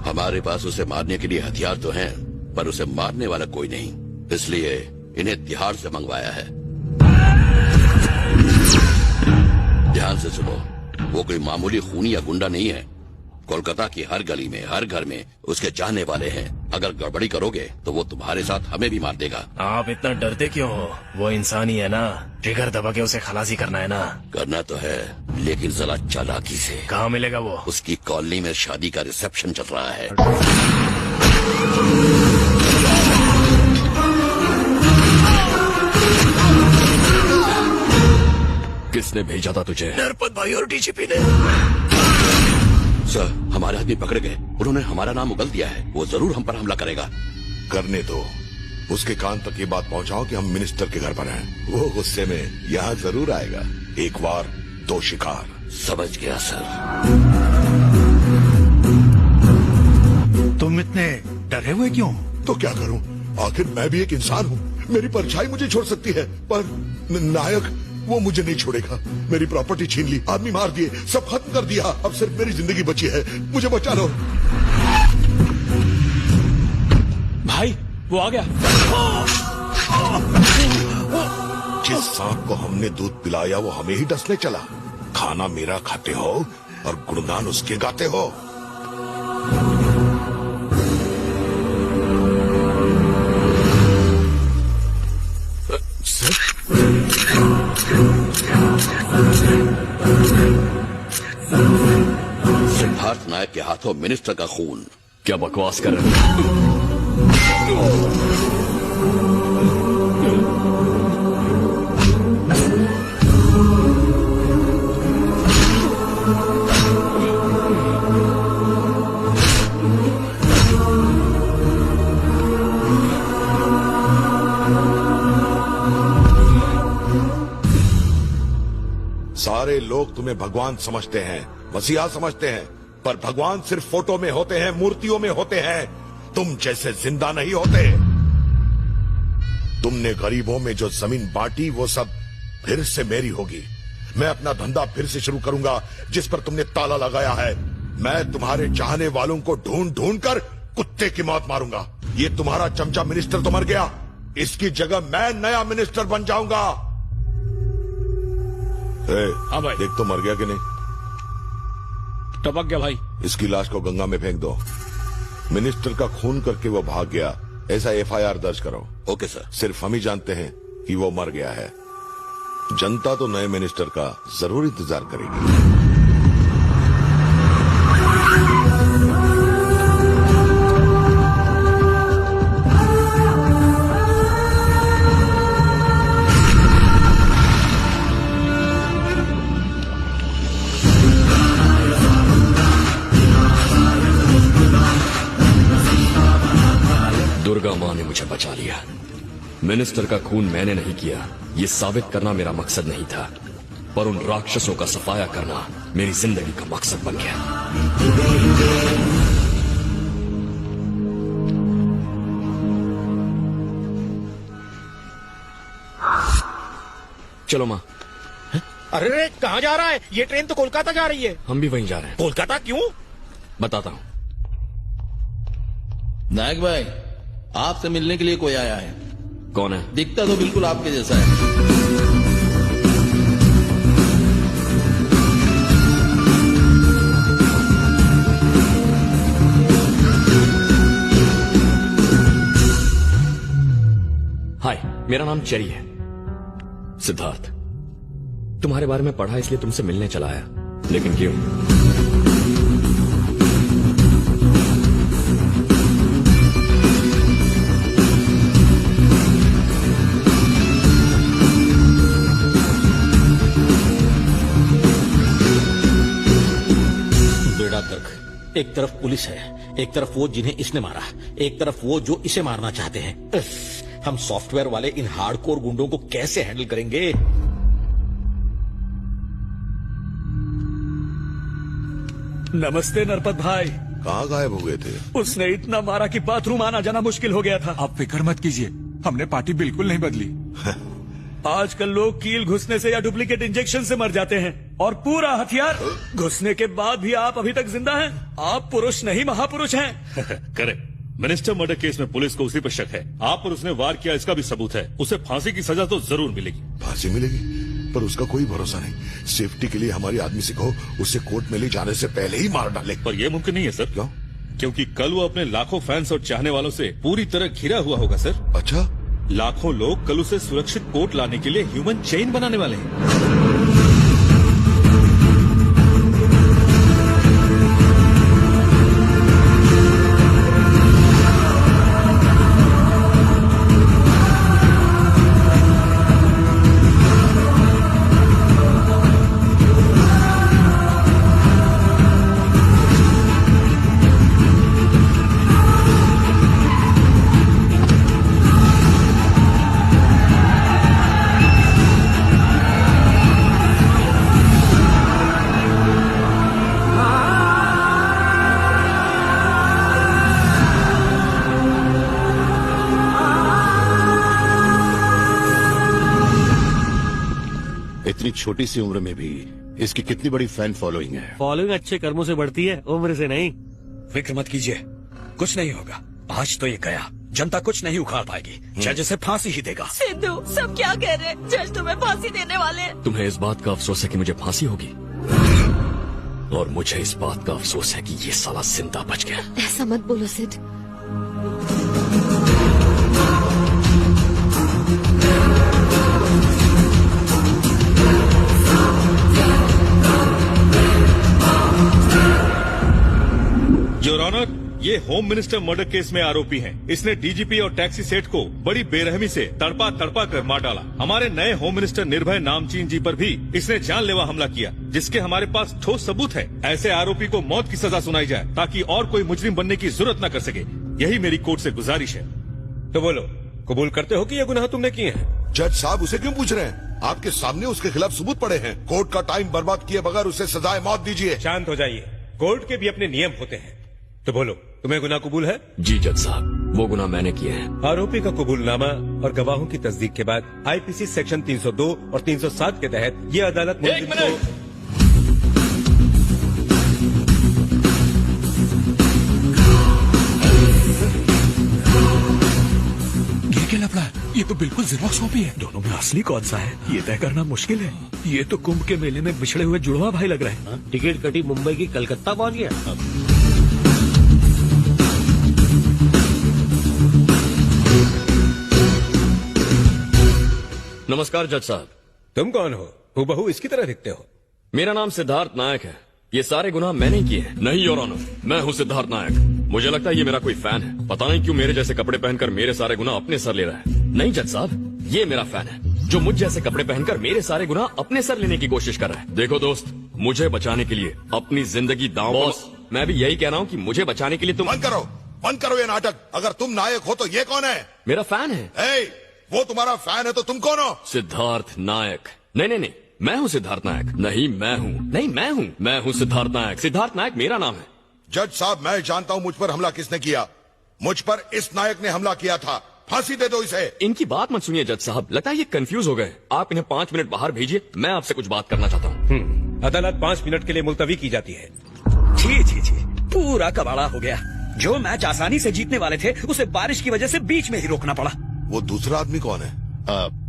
हमारे पास उसे मारने के लिए हथियार तो हैं, पर उसे मारने वाला कोई नहीं, इसलिए इन्हें तिहाड़ से मंगवाया है। ध्यान से सुनो, वो कोई मामूली खूनी या गुंडा नहीं है। कोलकाता की हर गली में, हर घर में उसके चाहने वाले हैं। अगर गड़बड़ी करोगे तो वो तुम्हारे साथ हमें भी मार देगा। आप इतना डरते क्यों हो? वो इंसान ही है ना, ट्रिगर दबा के उसे खलासी करना है ना। करना तो है, लेकिन जरा चालाकी से। कहाँ मिलेगा वो? उसकी कॉलोनी में शादी का रिसेप्शन चल रहा है। किसने भेजा था तुझे? नरपत भाई और डीजीपी ने। सर, हमारे आदमी पकड़ गए। उन्होंने हमारा नाम उगल दिया है। वो जरूर हम पर हमला करेगा। करने दो। उसके कान तक ये बात पहुंचाओ कि हम मिनिस्टर के घर पर हैं। वो गुस्से में यहाँ जरूर आएगा। एक बार दो शिकार। समझ गया सर। तुम इतने डरे हुए क्यों? तो क्या करूं? आखिर मैं भी एक इंसान हूं। मेरी परछाई मुझे छोड़ सकती है, पर नायक वो मुझे नहीं छोड़ेगा। मेरी प्रॉपर्टी छीन ली, आदमी मार दिए, सब खत्म कर दिया। अब सिर्फ मेरी जिंदगी बची है। मुझे बचा लो भाई, वो आ गया। जिस सांप को हमने दूध पिलाया वो हमें ही डसने चला। खाना मेरा खाते हो और गुणगान उसके गाते हो। सिद्धार्थ नायक के हाथों मिनिस्टर का खून। क्या बकवास कर रहे हो? सारे लोग तुम्हें भगवान समझते हैं, मसीहा समझते हैं, पर भगवान सिर्फ फोटो में होते हैं, मूर्तियों में होते हैं। तुम जैसे जिंदा नहीं होते। तुमने गरीबों में जो जमीन बांटी वो सब फिर से मेरी होगी। मैं अपना धंधा फिर से शुरू करूंगा जिस पर तुमने ताला लगाया है। मैं तुम्हारे चाहने वालों को ढूंढ ढूंढ कर कुत्ते की मौत मारूंगा। ये तुम्हारा चमचा मिनिस्टर तो मर गया, इसकी जगह मैं नया मिनिस्टर बन जाऊंगा। हाँ भाई। देख तो मर गया कि नहीं? टपक गया भाई। इसकी लाश को गंगा में फेंक दो। मिनिस्टर का खून करके वो भाग गया, ऐसा एफआईआर दर्ज करो। Okay sir. सिर्फ हम ही जानते हैं कि वो मर गया है। जनता तो नए मिनिस्टर का जरूर इंतजार करेगी। दुर्गा माँ ने मुझे बचा लिया। मिनिस्टर का खून मैंने नहीं किया, ये साबित करना मेरा मकसद नहीं था, पर उन राक्षसों का सफाया करना मेरी जिंदगी का मकसद बन गया। चलो माँ। अरे कहाँ जा रहा है? ये ट्रेन तो कोलकाता जा रही है। हम भी वहीं जा रहे हैं। कोलकाता क्यों? बताता हूँ। नायक भाई, आपसे मिलने के लिए कोई आया है। कौन है? दिखता तो बिल्कुल आपके जैसा है। हाय, मेरा नाम चेरी है। सिद्धार्थ, तुम्हारे बारे में पढ़ा इसलिए तुमसे मिलने चला आया। लेकिन क्यों? एक तरफ पुलिस है, एक तरफ वो जिन्हें इसने मारा, एक तरफ वो जो इसे मारना चाहते हैं। हम सॉफ्टवेयर वाले इन हार्डकोर गुंडों को कैसे हैंडल करेंगे? नमस्ते नरपत भाई। कहाँ गायब हो गए थे? उसने इतना मारा कि बाथरूम आना जाना मुश्किल हो गया था। आप फिक्र मत कीजिए, हमने पार्टी बिल्कुल नहीं बदली। आजकल लोग कील घुसने से या डुप्लीकेट इंजेक्शन से मर जाते हैं और पूरा हथियार घुसने के बाद भी आप अभी तक जिंदा हैं। आप पुरुष नहीं महापुरुष हैं। करेक्ट। मिनिस्टर मर्डर केस में पुलिस को उसी पर शक है। आप पर उसने वार किया इसका भी सबूत है। उसे फांसी की सजा तो जरूर मिलेगी। फांसी मिलेगी पर उसका कोई भरोसा नहीं। सेफ्टी के लिए हमारी आदमी से कहो उसे कोर्ट में ले जाने से पहले ही मार डाले। पर यह मुमकिन नहीं है सर। क्यों? क्योंकि कल वो अपने लाखों फैंस और चाहने वालों से पूरी तरह घिरा हुआ होगा सर। अच्छा, लाखों लोग कल उसे सुरक्षित कोर्ट लाने के लिए ह्यूमन चेन बनाने वाले हैं। इतनी छोटी सी उम्र में भी इसकी कितनी बड़ी फैन फॉलोइंग है। फॉलोइंग अच्छे कर्मों से बढ़ती है, उम्र से नहीं। फिक्र मत कीजिए, कुछ नहीं होगा। आज तो ये गया, जनता कुछ नहीं उखाड़ पाएगी। जज इसे फांसी ही देगा। सिद्धू, सब क्या कह रहे हैं? जज तुम्हें फांसी देने वाले हैं। तुम्हें इस बात का अफसोस है कि मुझे फांसी होगी, और मुझे इस बात का अफसोस है कि ये साला जिंदा बच गया। ऐसा मत बोलो सिद्ध। योर ऑनर, ये होम मिनिस्टर मर्डर केस में आरोपी है। इसने डीजीपी और टैक्सी सेठ को बड़ी बेरहमी से तड़पा तड़पा कर मार डाला। हमारे नए होम मिनिस्टर निर्भय नामचीन जी पर भी इसने जानलेवा हमला किया, जिसके हमारे पास ठोस सबूत है। ऐसे आरोपी को मौत की सजा सुनाई जाए ताकि और कोई मुजरिम बनने की जरूरत न कर सके। यही मेरी कोर्ट से गुजारिश है। तो बोलो, कबूल करते हो कि ये गुनाह तुमने किए हैं? जज साहब उसे क्यों पूछ रहे हैं? आपके सामने उसके खिलाफ सबूत पड़े हैं। कोर्ट का टाइम बर्बाद किए बगैर उसे सजाए मौत दीजिए। शांत हो जाइए, कोर्ट के भी अपने नियम होते हैं। तो बोलो, तुम्हें गुनाह कबूल है? जी जज साहब, वो गुनाह मैंने किए हैं। आरोपी का कबूलनामा और गवाहों की तस्दीक के बाद आईपीसी सेक्शन 302 और 307 के तहत ये अदालत एक मिनट। ये क्या लफड़ा है? ये तो बिल्कुल जेरॉक्स कॉपी है। दोनों में असली कौन सा है ये तय करना मुश्किल है। ये तो कुंभ के मेले में बिछड़े हुए जुड़वा भाई लग रहे हैं। टिकट कटी मुंबई की कलकत्ता पहुंच गया। नमस्कार जज साहब। तुम कौन हो? हूबहू इसकी तरह दिखते हो। मेरा नाम सिद्धार्थ नायक है। ये सारे गुनाह मैंने किए हैं। नहीं योर ऑनर, मैं हूँ सिद्धार्थ नायक। मुझे लगता है ये मेरा कोई फैन है। पता नहीं क्यों मेरे जैसे कपड़े पहनकर मेरे सारे गुनाह अपने सर ले रहा है। नहीं जज साहब, ये मेरा फैन है जो मुझ जैसे कपड़े पहनकर मेरे सारे गुनाह अपने सर लेने की कोशिश कर रहा है। देखो दोस्त, मुझे बचाने के लिए अपनी जिंदगी दांव। बॉस, मैं भी यही कह रहा हूँ कि मुझे बचाने के लिए तुम बंद करो ये नाटक। अगर तुम नायक हो तो ये कौन है? मेरा फैन है। वो तुम्हारा फैन है तो तुम कौन हो? सिद्धार्थ नायक। नहीं नहीं नहीं, मैं हूँ सिद्धार्थ नायक। नहीं मैं हूँ, मैं हूँ सिद्धार्थ नायक। सिद्धार्थ नायक मेरा नाम है। जज साहब, मैं जानता हूँ मुझ पर हमला किसने किया। मुझ पर इस नायक ने हमला किया था। फांसी दे दो इसे। इनकी बात मत सुनिए जज साहब, लगता है ये कंफ्यूज हो गए। आप इन्हें 5 मिनट बाहर भेजिए, मैं आपसे कुछ बात करना चाहता हूँ। अदालत 5 मिनट के लिए मुलतवी की जाती है। जी, पूरा कबाड़ा हो गया। जो मैच आसानी से जीतने वाले थे उसे बारिश की वजह से बीच में ही रोकना पड़ा। वो दूसरा आदमी कौन है?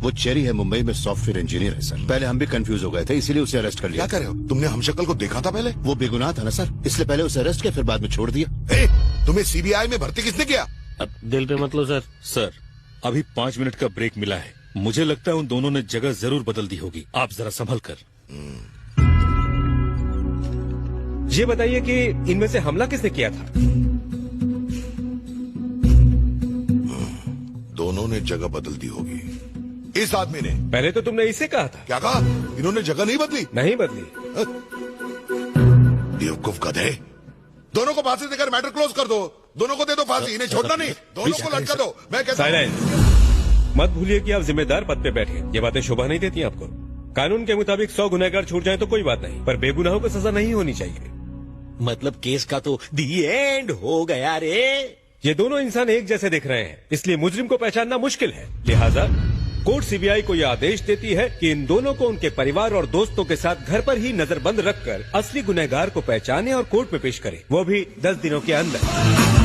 वो चेरी है, मुंबई में सॉफ्टवेयर इंजीनियर है सर। पहले हम भी कंफ्यूज हो गए थे, इसीलिए उसे अरेस्ट कर लिया। क्या कर रहे हो? तुमने हमशक्ल को देखा था पहले? वो बेगुनाह था ना सर, इसलिए पहले उसे अरेस्ट किया, फिर बाद में छोड़ दिया। तुम्हें सीबीआई में भर्ती किसने किया? दिल पे मत लो सर। सर, अभी 5 मिनट का ब्रेक मिला है। मुझे लगता है उन दोनों ने जगह जरूर बदल दी होगी। आप जरा संभल कर। ये बताइए कि इनमें से हमला किसने किया था? दोनों ने जगह बदल दी होगी। इस आदमी ने। पहले तो तुमने इसे कहा था। क्या कहा? इन्होंने जगह नहीं बदली? नहीं बदली। बेवकूफ गधे। दोनों को फांसी देकर मैटर क्लोज कर दो। दोनों को दे दो फांसी, इन्हें छोड़ना नहीं। दोनों को लटका दो। मैं कहता हूं। साइलेंस। मत भूलिए कि आप जिम्मेदार पद पे बैठे। ये बातें शोभा नहीं देती आपको। कानून के मुताबिक 100 गुनहगार छूट जाए तो कोई बात नहीं, पर बेगुनाहों को सजा नहीं होनी चाहिए। मतलब केस का तो दी एंड हो गया रे। ये दोनों इंसान एक जैसे दिख रहे हैं, इसलिए मुजरिम को पहचानना मुश्किल है। लिहाजा कोर्ट सीबीआई को यह आदेश देती है कि इन दोनों को उनके परिवार और दोस्तों के साथ घर पर ही नजरबंद रखकर असली गुनहगार को पहचाने और कोर्ट में पेश करे, वो भी 10 दिनों के अंदर।